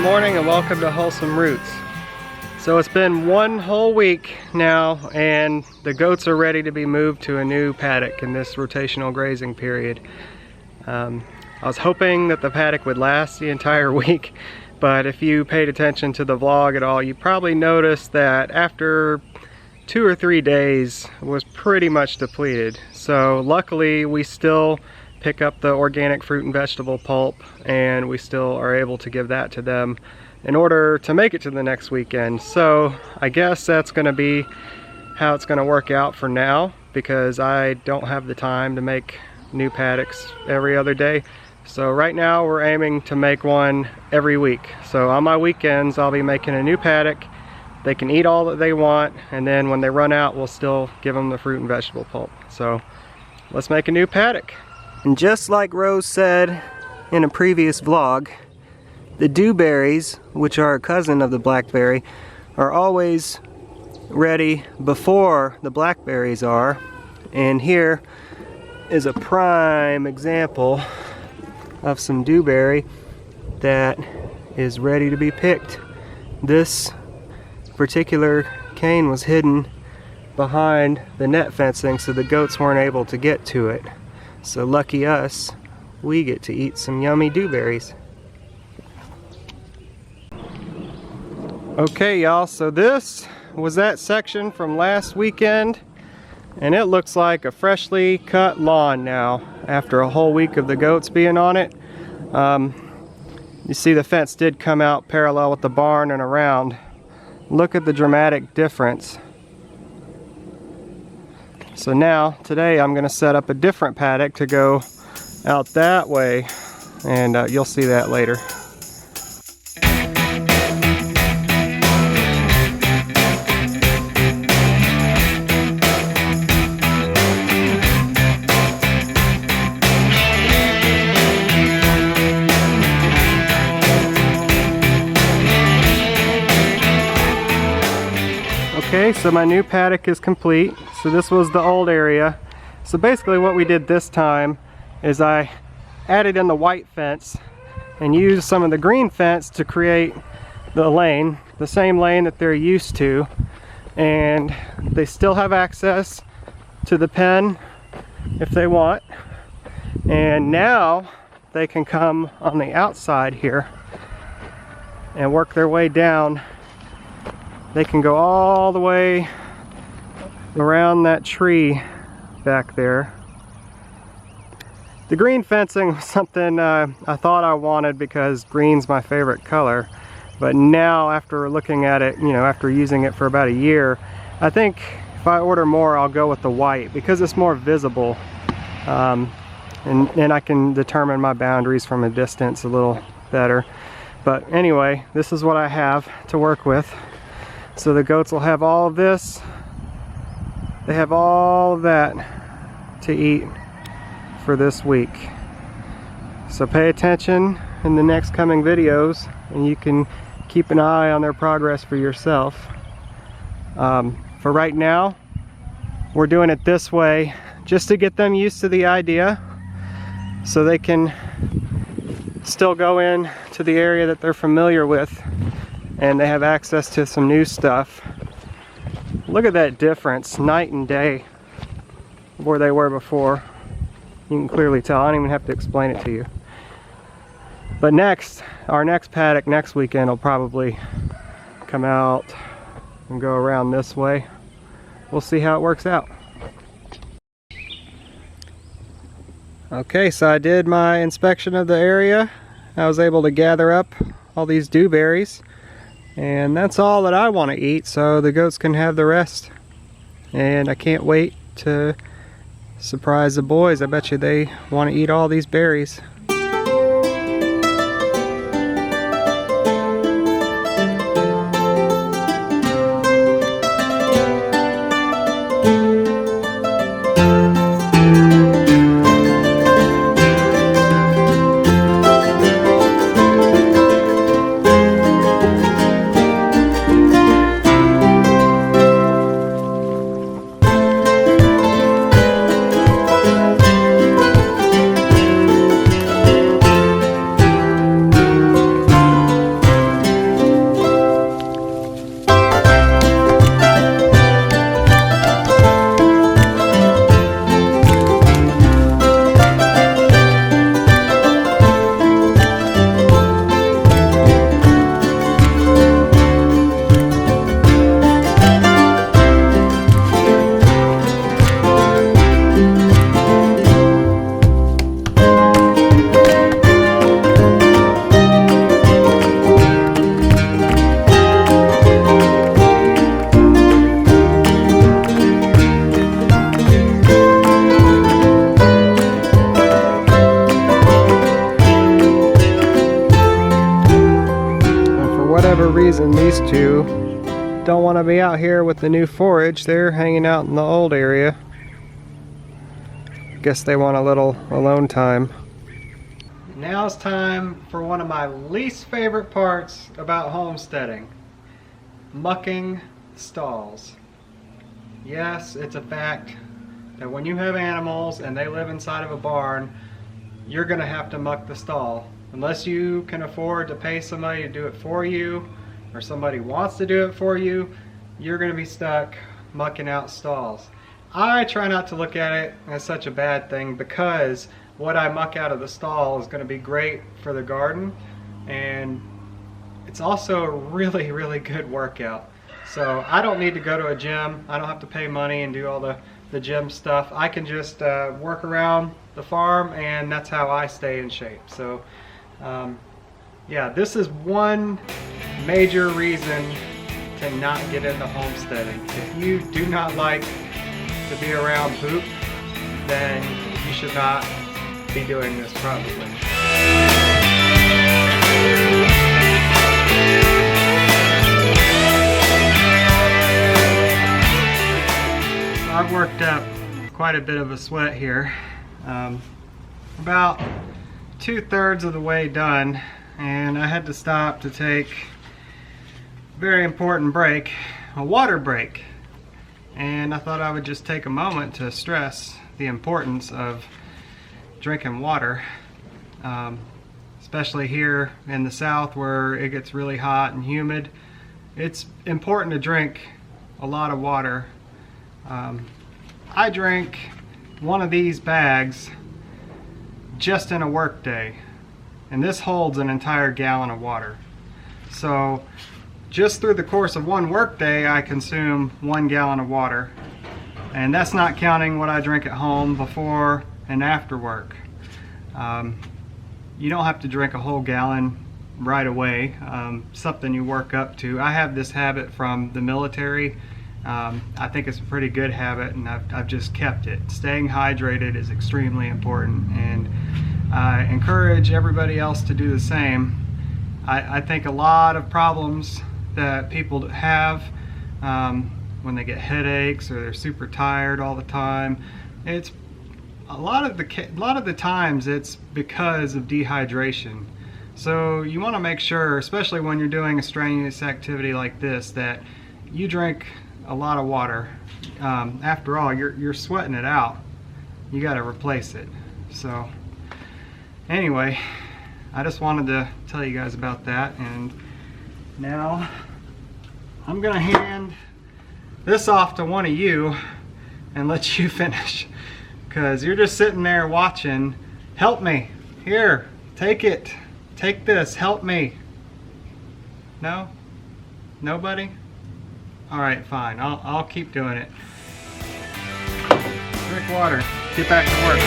morning and welcome to Wholesome Roots. So it's been one whole week now and the goats are ready to be moved to a new paddock in this rotational grazing period. I was hoping that the paddock would last the entire week, but if you paid attention to the vlog at all, you probably noticed that after 2 or 3 days it was pretty much depleted. So luckily we still pick up the organic fruit and vegetable pulp, and we still are able to give that to them in order to make it to the next weekend. So I guess that's going to be how it's going to work out for now, because I don't have the time to make new paddocks every other day. So right now we're aiming to make one every week. So on my weekends I'll be making a new paddock. They can eat all that they want, and then when they run out we'll still give them the fruit and vegetable pulp. So let's make a new paddock. And just like Rose said in a previous vlog, the dewberries, which are a cousin of the blackberry, are always ready before the blackberries are. And here is a prime example of some dewberry that is ready to be picked. This particular cane was hidden behind the net fencing, so the goats weren't able to get to it. So lucky us, we get to eat some yummy dewberries. Okay y'all, so this was that section from last weekend, and it looks like a freshly cut lawn now after a whole week of the goats being on it. You see the fence did come out parallel with the barn and around. Look at the dramatic difference. So now, today I'm going to set up a different paddock to go out that way, and you'll see that later. Okay, so my new paddock is complete. So this was the old area. So basically what we did this time is I added in the white fence and used some of the green fence to create the lane, the same lane that they're used to. And they still have access to the pen if they want. And now they can come on the outside here and work their way down. They can go all the way around that tree back there. The green fencing was something I thought I wanted because green's my favorite color. But now, after looking at it, you know, after using it for about a year, I think if I order more I'll go with the white because it's more visible. And I can determine my boundaries from a distance a little better. But anyway, this is what I have to work with. So the goats will have all of this. They have all of that to eat for this week. So pay attention in the next coming videos and you can keep an eye on their progress for yourself. For right now, we're doing it this way just to get them used to the idea so they can still go in to the area that they're familiar with and they have access to some new stuff. Look at that difference, night and day, where they were before. You can clearly tell. I don't even have to explain it to you. But next, our next paddock next weekend will probably come out and go around this way. We'll see how it works out. Okay, so I did my inspection of the area. I was able to gather up all these dewberries. And that's all that I want to eat, so the goats can have the rest. And I can't wait to surprise the boys. I bet you they want to eat all these berries. these two don't want to be out here with the new forage. They're hanging out in the old area. Guess they want a little alone time. Now it's time for one of my least favorite parts about homesteading. Mucking stalls. Yes, it's a fact that when you have animals and they live inside of a barn, you're going to have to muck the stall. Unless you can afford to pay somebody to do it for you, or somebody wants to do it for you, you're going to be stuck mucking out stalls. I try not to look at it as such a bad thing, because what I muck out of the stall is going to be great for the garden, and it's also a really, really good workout. So I don't need to go to a gym. I don't have to pay money and do all the gym stuff. I can just work around the farm, and that's how I stay in shape. So yeah, this is one major reason to not get into homesteading. If you do not like to be around poop, then you should not be doing this probably. So I've worked up quite a bit of a sweat here. About 2/3 of the way done, and I had to stop to take a very important break, a water break. And I thought I would just take a moment to stress the importance of drinking water, especially here in the south where it gets really hot and humid. It's important to drink a lot of water. I drink one of these bags just in a work day, and this holds an entire gallon of water. So just through the course of one work day, I consume 1 gallon of water, and that's not counting what I drink at home before and after work. You don't have to drink a whole gallon right away, something you work up to. I have this habit from the military. I think it's a pretty good habit, and I've just kept it. Staying hydrated is extremely important, and I encourage everybody else to do the same. I think a lot of problems that people have when they get headaches or they're super tired all the time, it's a lot of the times it's because of dehydration. So you want to make sure, especially when you're doing a strenuous activity like this, that you drink a lot of water. After all, you're sweating it out. You got to replace it. So anyway, I just wanted to tell you guys about that, and now I'm gonna hand this off to one of you and let you finish, because you're just sitting there watching. Help me. Here, take it. Take this. Help me. No? Nobody? All right, fine. I'll keep doing it. Drink water. Get back to work.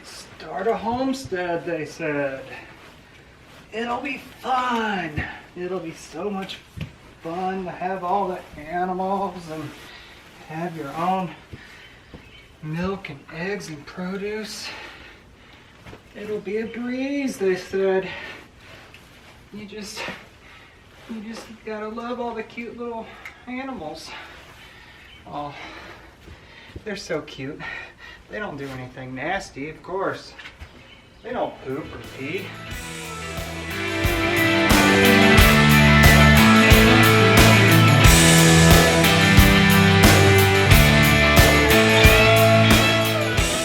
Start a homestead, they said. It'll be fun. It'll be so much fun to have all the animals and have your own milk and eggs and produce. It'll be a breeze, they said. You just gotta love all the cute little animals. Oh, they're so cute. They don't do anything nasty, of course. They don't poop or pee.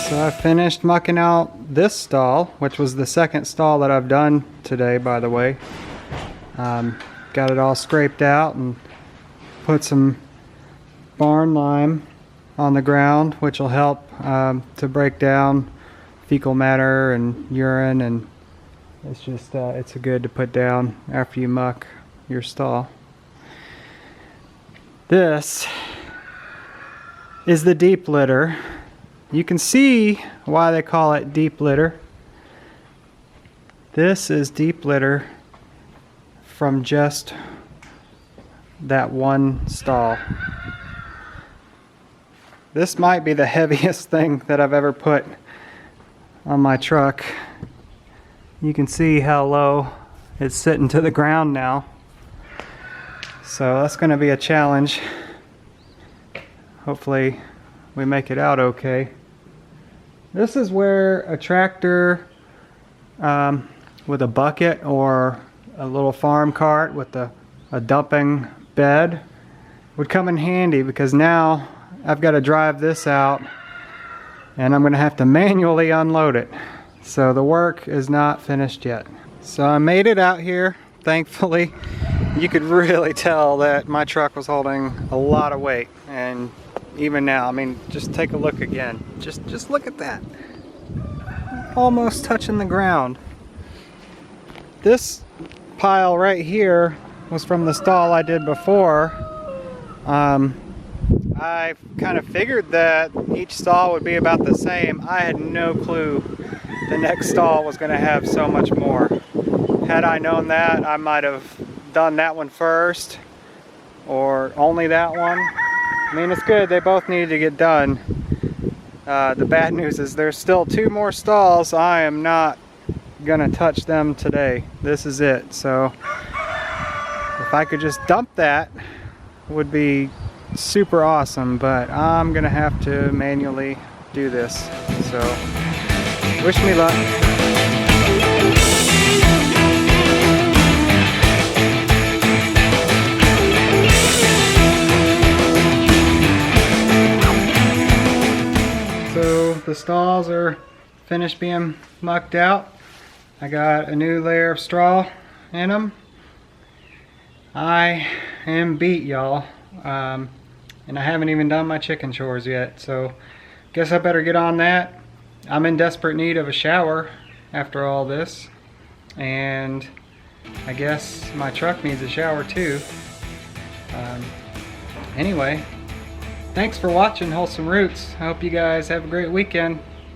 So I finished mucking out this stall, which was the second stall that I've done today, by the way. Got it all scraped out and put some barn lime on the ground, which will help to break down fecal matter and urine, and it's just it's good to put down after you muck your stall. This is the deep litter. You can see why they call it deep litter. This is deep litter from just that one stall. This might be the heaviest thing that I've ever put on my truck. You can see how low it's sitting to the ground now. So that's going to be a challenge. Hopefully we make it out okay. This is where a tractor with a bucket or a little farm cart with a dumping bed would come in handy, because now I've got to drive this out and I'm going to have to manually unload it. So the work is not finished yet. So I made it out here, thankfully. You could really tell that my truck was holding a lot of weight, and even now, I mean, just take a look again. Just look at that. Almost touching the ground. This pile right here was from the stall I did before. I kind of figured that each stall would be about the same. I had no clue the next stall was going to have so much more. Had I known that, I might have done that one first, or only that one. I mean, it's good, they both needed to get done. The bad news is there's still 2 more stalls. I am not gonna touch them today. This is it. So if I could just dump that, would be super awesome, but I'm gonna have to manually do this. So wish me luck. So the stalls are finished being mucked out. I got a new layer of straw in them. I am beat, y'all. And I haven't even done my chicken chores yet, so guess I better get on that. I'm in desperate need of a shower after all this, and I guess my truck needs a shower too. Anyway, thanks for watching Wholesome Roots. I hope you guys have a great weekend.